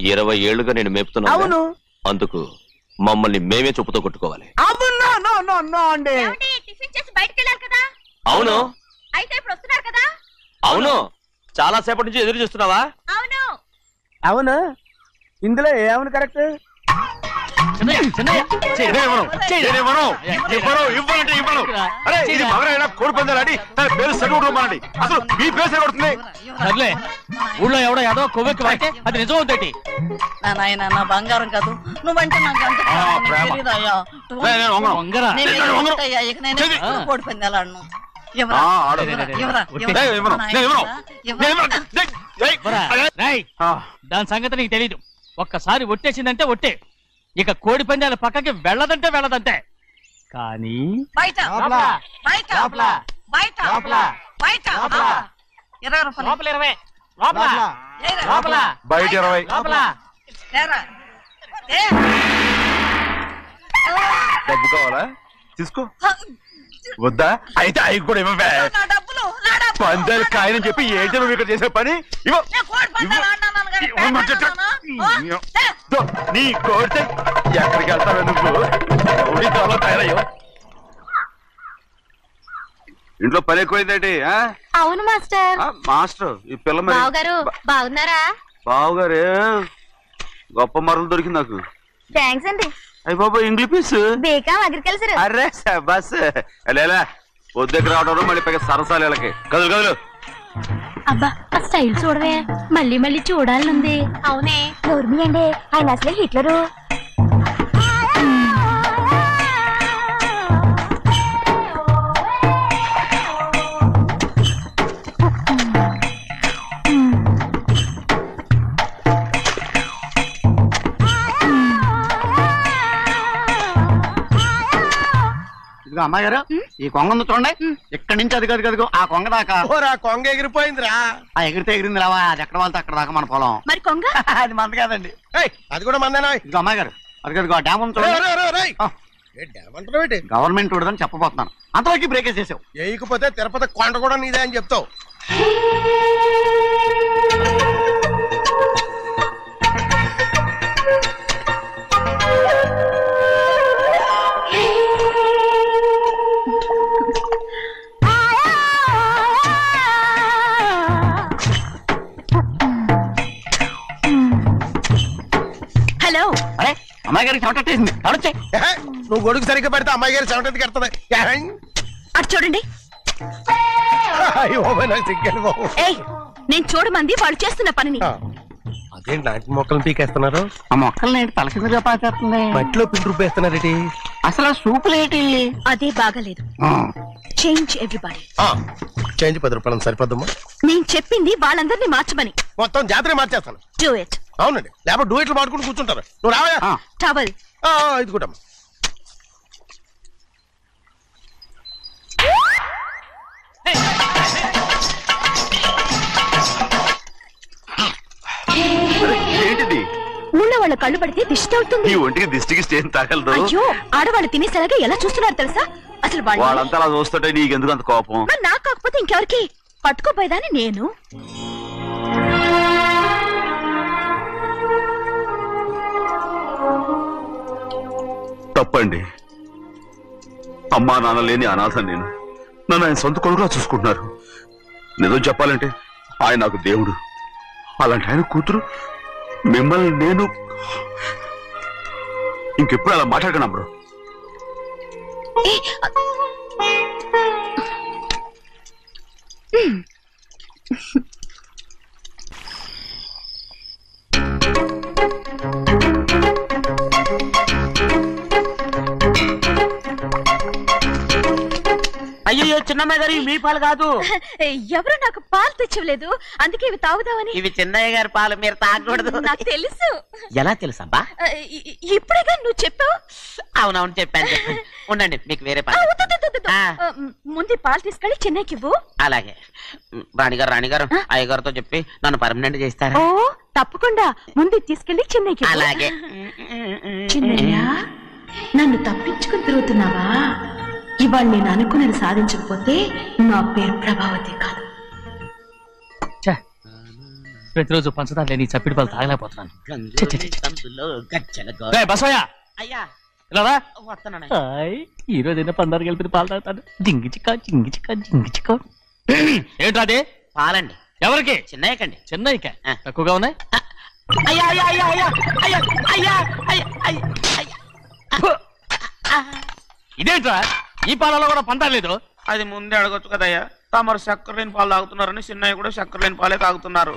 20 ఏళ్లుగా నేను మేపుతున్నా. అవును. అందుకు మమ్మల్ని మేమే చెప్పుతో కొట్టుకోవాలి. అవును. అయితే ఇప్పుడు వస్తున్నారు కదా? అవును. చాలా సేపటి నుంచి ఎదురు చూస్తున్నావా? అవును. అవును. ఇందులో ఏమవును కరెక్ట్? ఊళ్ళో ఎవడో ఏదో కొవ్వెక్కి వాడితే అది నిజం అవుతాయి. నా బంగారం కాదు నువ్వంటే నాకు కోడి పందాలను దాని సంగతి నీకు తెలీదు. ఒక్కసారి ఒట్టేసిందంటే ఒట్టే. ఇక కోడి పందాల పక్కకి వెళ్ళదంటే వెళ్ళదంటే. కానీ బయట బయట బయట బయట 20 డబ్బు కావాలా? తీసుకో. వద్దా? అయితే అవి కూడా ఇవ్వవే. పందాలు కాయని చెప్పి ఏంటి నువ్వు ఇక్కడ చేసే పని? నీ కోరితే ఎక్కడికి వెళ్తావే నువ్వు? చాలా తయారయ్యో. ఇంట్లో పని ఎక్కువైందండి. అవును మాస్టర్. మాస్టర్ ఈ పిల్ల బావగారు బాగున్నారా? బావగారే గొప్ప మరలు దొరికింది నాకు. థ్యాంక్స్ అండి. అయ్యి బాబా ఇంగ్లీష్ బీకామ్ అగ్రికల్చర్. అరే బస్ లేలా పొద్దుకు రావడం మళ్ళీ పైగా సరసాలు వీళ్ళకి. కదులు కదులు. అబ్బా ఆ స్టైల్ చూడవే, మళ్ళీ మళ్ళీ చూడాలనుంది. అవునే నోర్మి అండి, ఆయన అసలే హిట్లరు. అమ్మాయి గారు ఈ కొంగ ఉంది చూడండి. ఇక్కడి నుంచి అది కదిగో ఆ కొంగ దాకా. కొంగ ఎగిరిపోయిందిరా. ఆ ఎగిరితే ఎగిరింది రావా, అది ఎక్కడ వాళ్ళతో అక్కడ దాకా మన పొలం. మరి కొంగ అది మంద కాదండి, అది కూడా మందేనా. ఇది అమ్మాయి గారు అది కదిగో ఆ డ్యామ్ ఉంది చూడండి. గవర్నమెంట్ ఉండదని చెప్పబోతున్నాను, అంతలోకి బ్రేక్ వేసేసావు. వేయకపోతే తిరుపతి కొండ కూడా నీదే అని చెప్తావు. హలో. అరే అమ్మాయి గారికి చెమటేసింది, ఎవరొచ్చాయి? నువ్వు గొడుగు సరిగ్గా పెడితే అమ్మాయి గారి చెమట కడుతుంది. అటు చూడండి. నేను చూడమంది వాళ్ళు చేస్తున్న పనిని. అదేంటి నాటి మొక్కలను పీకేస్తున్నారు? ఆ మొక్కల్ని ఏంటి తల కిందగా పాచేస్తుంది? మట్టిలో పిండి రూపేస్తున్నారేటి? అసలు సూపులేటి? అదే బాగలేదు. Change everybody. చేంజ్ 10 రూపాయలు సరిపోద్దమ్మా. నేను చెప్పింది వాళ్ళందరినీ మార్చమని. మొత్తం జాతర మార్చేస్తాను. Do it. అవునండి, లేకపోతే డూయిట్లు మాడుకుంటూ కూర్చుంటారు. నువ్వు రావా? టవల్ ఇది కూడా ఏంటిది? ఊళ్ళో వాళ్ళ కళ్ళు పడితే దిష్టి అవుతుంది. ఈ ఒంటికి దిష్టికి స్టేన్ తాగలదు. అయ్యో ఆడవాళ్ళు తినేసరిగా ఎలా చూస్తున్నారు తెలుసా? అసలు వాళ్ళంతా అలా చూస్తుంటే నీకెందుకు అంత కోపం? నాకు కాకపోతే ఇంకెవరికి? పట్టుకోపోయేదాన్ని నేను. తప్పండి. అమ్మా నాన్న లేని అనాథ నేను. నన్ను ఆయన సొంత కొడుకులా చూసుకుంటున్నారు. నిజం చెప్పాలంటే ఆయన నాకు దేవుడు. అలాంటి ఆయన కూతురు మిమ్మల్ని నేను ఇంకెప్పుడు అలా మాట్లాడగలను బ్రో. అయ్యో చిన్నమ్మాయి గారు మీ పాలు కాదు. ఎవరు నాకు పాలు తెచ్చలేదు, అందుకే ఇవి తాగుదామని. ఇవి చిన్నయ్య గారి పాలు, మీరు తాగకూడదు. నాకు తెలుసు. ఎలా తెలుసబ్బా? ఇప్పుడేగా నువ్వు చెప్పావు. అవునవును చెప్పాను. ఉండండి మీకు వేరే పాలు. ముందు పాలు తీసుకెళ్ళి చెన్నైకి ఇవ్వు. అలాగే. రాణిగారు అయ్యగారితో చెప్పి నన్ను పర్మనెంట్ చేస్తారా? ఓ తప్పకుండా, ముందు తీసుకెళ్ళి చెన్నైకి. అలాగే. చిన్నయ్య, నన్ను తప్పించుకుని తిరుగుతున్నావా? ఇవాళ నేను అనుకున్నది సాధించకపోతే నా పేరు ప్రభావతి కాదు. ప్రతిరోజు పంచదార లేని చప్పిడి పాలు తాగలేకపోతున్నాను. బసయ్య ఇలా ఈ రోజైనా పందారు కలిపి పాలు తాగుతాను. జింగి చిక్క జింగి చిక్క జింగి చిక్క. ఏంట్రా అదే? పాలండి. ఎవరికి? చిన్నయ్యకండి. చిన్నయ్యక తక్కువగా ఉన్నాయి. ఇదేంట్రా ఈ పాలలో కూడా పందాలేదు? అది ముందే అడగొచ్చు కదయ్యా. తమరు చక్కెర లేని పాలు తాగుతున్నారని చిన్నయ్య కూడా చక్కెర లేని పాలే తాగుతున్నారు.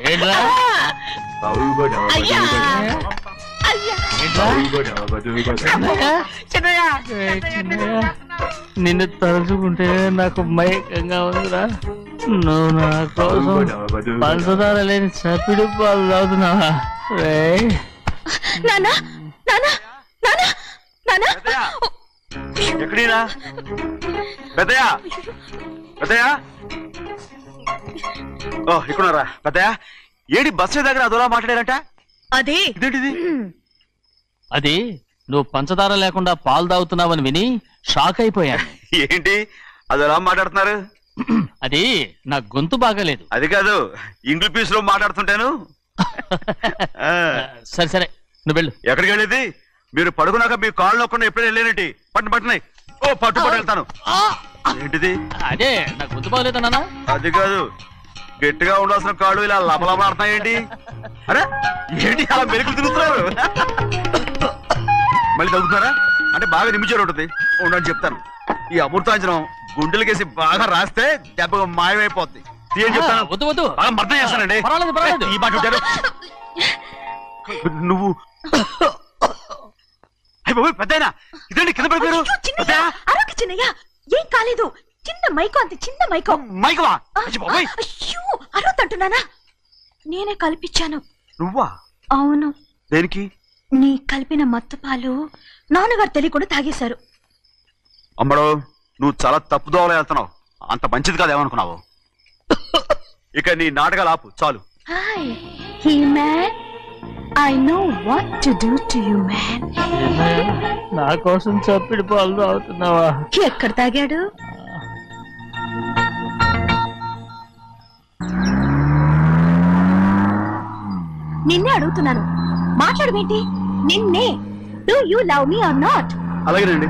నిన్ను తలుచుకుంటే నాకు మైకంగా ఉందిరా. నువ్వు నా కోసం పంచదార లేని చప్పిడి పాలు తాగుతున్నావా? ఎక్కడీనా పెద్దయా? పెద్దయా ఓ ఇక్కడున్నారా? పెద్దయా ఏడి బస్సు దగ్గర అదోలా మాట్లాడారట. అది ఇదేంటిది? అది నువ్వు పంచదార లేకుండా పాలు తాగుతున్నావని విని షాక్ అయిపోయాను. ఏంటి అదోలా మాట్లాడుతున్నారు? అది నా గొంతు బాగాలేదు. అది కాదు, ఇంగ్లీష్ పీస్ లో మాట్లాడుతుంటాను. సరే సరే నువ్వు వెళ్ళు. ఎక్కడికి వెళ్ళేది? మీరు పడుకున్నాక మీ కాళ్ళు నొక్కకుండా ఎప్పుడైనా వెళ్ళేనంటి? పట్టునాయి. ఓ పట్టు వెళ్తాను. ఏంటిది? అదే నా గొంతు బాగలేదు నాన్న. అది కాదు, గట్టిగా ఉండాల్సిన కాళ్ళు ఇలా లపలపడుతున్నాయేంటి? అరే ఏంటి అలా మెరుకులు తిరుగుతున్నారు? మళ్ళీ తగ్గుతున్నారా? అంటే బాగా నిమిషాలు ఉంటుంది. ఉండని చెప్తాను. ఈ అమృతాంజనం గుండెలకేసి బాగా రాస్తే దెబ్బగా మాయమైపోద్ది. తీయని చెప్తాను. వద్దు వద్దు, అర్థం చేస్తానండి. ఈ మాట ఉంటారు నువ్వు. పెద్దయినా ఇదండి కింద పడిపోయారు. చిన్నయ్య ఏం కాలేదు. చిన్న మైకో, అంతే చిన్న మైకో. మైకవా? అయ్యో అరవద్దంటున్నానా? నేనే కల్పించాను. నువ్వా? అవును. దేనికి? నీ కలిపిన మత్తు పాలు నాన్నగారు తెలియకుండా తాగేశారు. అమ్మడో నువ్వు చాలా తప్పుదోవలో వెళ్తున్నావు. అంత మంచిది కాదేమనుకున్నావు? ఇక నీ నాటకాలు ఆపు చాలు. Hi he man, I know what to do to you man. నా కోసం చప్పిడి పాలు తాగుతున్నావా? ఎక్కడ తాగాడు? నిన్నే అడుగుతున్నాను, మాట్లాడమేంటి? నిన్నే. Do you love me or not? అలాగేనండి.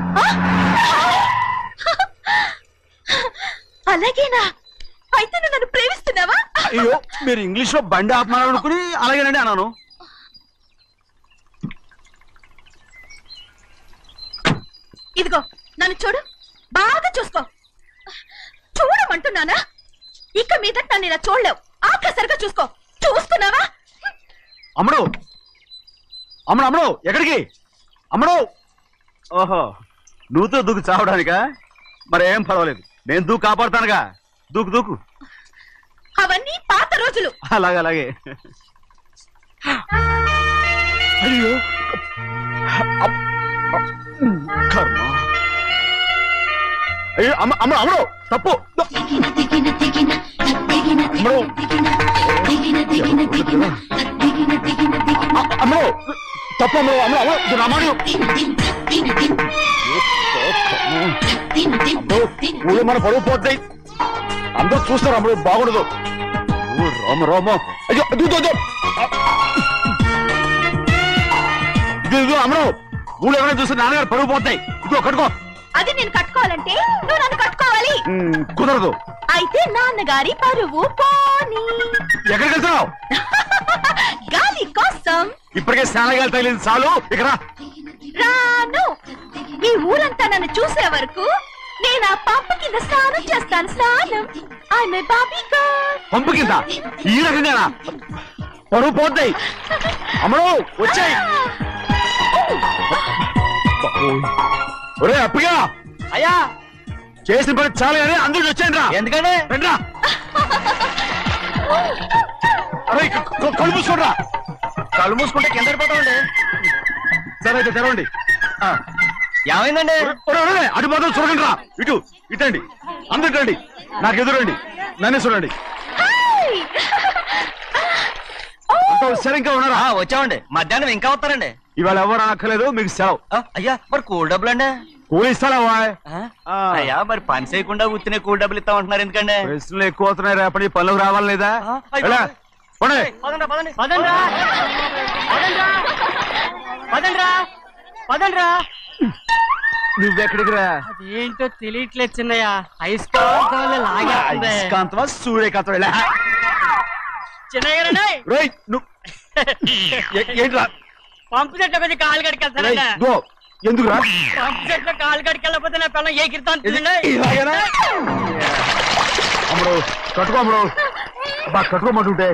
అలాగేనా? అయితే నువ్వు నన్ను ప్రేమిస్తున్నావా? అయ్యో మీరు ఇంగ్లీష్ లో బండి ఆపమాలనుకుని అలాగేనండి అన్నాను. ఇదిగో నన్ను చూడు, బాగా చూసుకో. చూడమంటున్నానా? ఇక మీద నన్ను ఇలా చూడలేవు. ఆఖసరిగా చూసుకో. చూస్తున్నావా? అమ్మడు అమ్మడు అమ్మడు ఎక్కడికి? అమ్మడు. ఓహో నువ్వుతో దూకు చావడానికా? మరేం పర్వాలేదు, నేను దూకు కాపాడుతానుగా. దూకు దూకు. అవన్నీ పాత రోజులు. అలాగే అలాగే. అయ్యో కర్మ. అయ్యో అమ్మ అమ్మ అమ్మడు తప్పు. అమ్మడు అమ్మడు తప్పు. అమ్మడు అమ్మడు అమ్మడు రామాడు. ఊళ్ళో మన పరువు పోతాయి. అందరూ చూస్తారు. అమ్మడు బాగుండదు. రామ రామ. అయ్యో ఇదిగో అమ్మడు ఊళ్ళో ఎవరైనా చూస్తే నాన్నగారు పరువు పోతాయి. ఇదిగో కట్టుకో. అది నేను కట్టుకోవాలంటే నువ్వు నన్ను కట్టుకోవాలి. కుదరదు. అయితే నాన్నగారి పరువు పోనీ. ఎక్కడికి వెళ్తున్నావు? గాలి కోసం. ఇప్పటికే స్నానగాలి తగిలింది చాలు. ఇక్కడ రాను. ఈ ఊరంతా నన్ను చూసే వరకు నేను ఆ పంపు కింద స్నానం చేస్తాను. స్నానం. ఐఎమ్ ఏ బాబీ గర్ల్. పంపు కింద ఈ రకంగా పరువు పోతాయి. అమ్మడు వచ్చాయి. ఒరే అప్పగా అయ్యా చేసిన పని చాలు కానీ అందరికి వచ్చాను రా. ఎందుకంటే రండి రా. అరే కళ్ళు మూసుకోండి. కళ్ళు మూసుకుంటే కింద పడిపోతామండి. సరే అయితే తెరవండి. ఏమైందండి? అటు మాత్రం చూడండి రా. ఇటు ఇటండి. అందరు రండి. నాకు ఎదురండి. నన్నే చూడండి. సరిగ్గా ఉన్నారా? వచ్చామండి. మధ్యాహ్నం ఇంకా వస్తారండి. ఇవాళ ఎవరు అనక్కర్లేదు, మీకు సెలవు. అయ్యా మరి కూల్ డబ్బులు అండి? కూలి ఇస్తారా? అయ్యా మరి పని చేయకుండా ఉత్తినే కూల్ డబ్బులు ఇస్తామంటున్నారు ఎందుకండి? ప్రశ్నలు ఎక్కువ అవుతున్నాయి. రేపటి పనులకు రావాలి లేదా? నువ్వెక్కడికి రా? ఏంటో తెలియట్లేదు చిన్నయ్య. అయస్కాంతం అయస్కాంతమా సూర్యకాంతం? చిన్నయ్య ఏంట్రా? పంపు చెట్లు కొంచెం కాలు కడికెళ్తానండి. ఎందుకు రా? పంపు చెట్లు కాలు కడికెళ్ళకపోతే నా పిల్లలు ఏ కిర్తాను అమ్ముడు కట్టుకో, అమ్ముడు బాగా కట్టుకోమంటుంటే.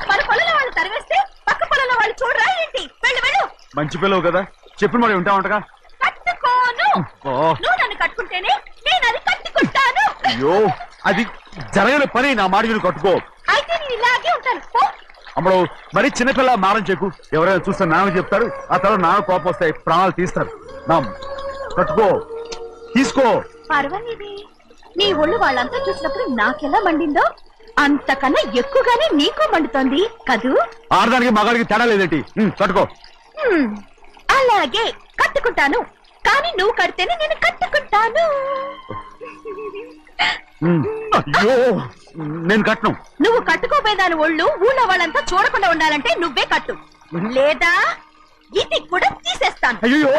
మన పొలంలో వాళ్ళు తరివేస్తే పక్క పొలంలో వాళ్ళు చూడరా ఏంటి? వెళ్ళు వెళ్ళు. మంచి పిల్లవు కదా, చెప్పిన మరి ఉంటామంటగా. కట్టుకోను. నువ్వు నన్ను కట్టుకుంటేనే నేను అది కట్టుకుంటాను. అయ్యో, అది జరగని పని. నా మాట మీరు కట్టుకో. అయితే నేను ఇలాగే ఉంటాను. పో. అమ్మడు మరి చిన్నపిల్ల మారం చెక్కు. ఎవరైనా చూస్తే నాన్న చెప్తారు, ఆ తర్వాత నాన్న కోపం వస్తాయి, ప్రాణాలు తీస్తారు. నా కట్టుకో, తీసుకో. పర్వాలేదే, నీ ఒళ్ళు వాళ్ళంతా చూసినప్పుడు నాకెలా మండిందో అంతకన్నా ఎక్కువగానే నీకు మండుతోంది కదూ. ఆడదానికి మగాడికి తేడా లేదేంటి? కట్టుకో. అలాగే కట్టుకుంటాను, కానీ నువ్వు కడితేనే నేను కట్టుకుంటాను. అయ్యో, నేను కట్టను. నువ్వు కట్టుకోపోయేదాని ఒళ్ళు ఊళ్ళో వాళ్ళంతా చూడకుండా ఉండాలంటే నువ్వే కట్టు, లేదా ఇది కూడా తీసేస్తాను. అయ్యో,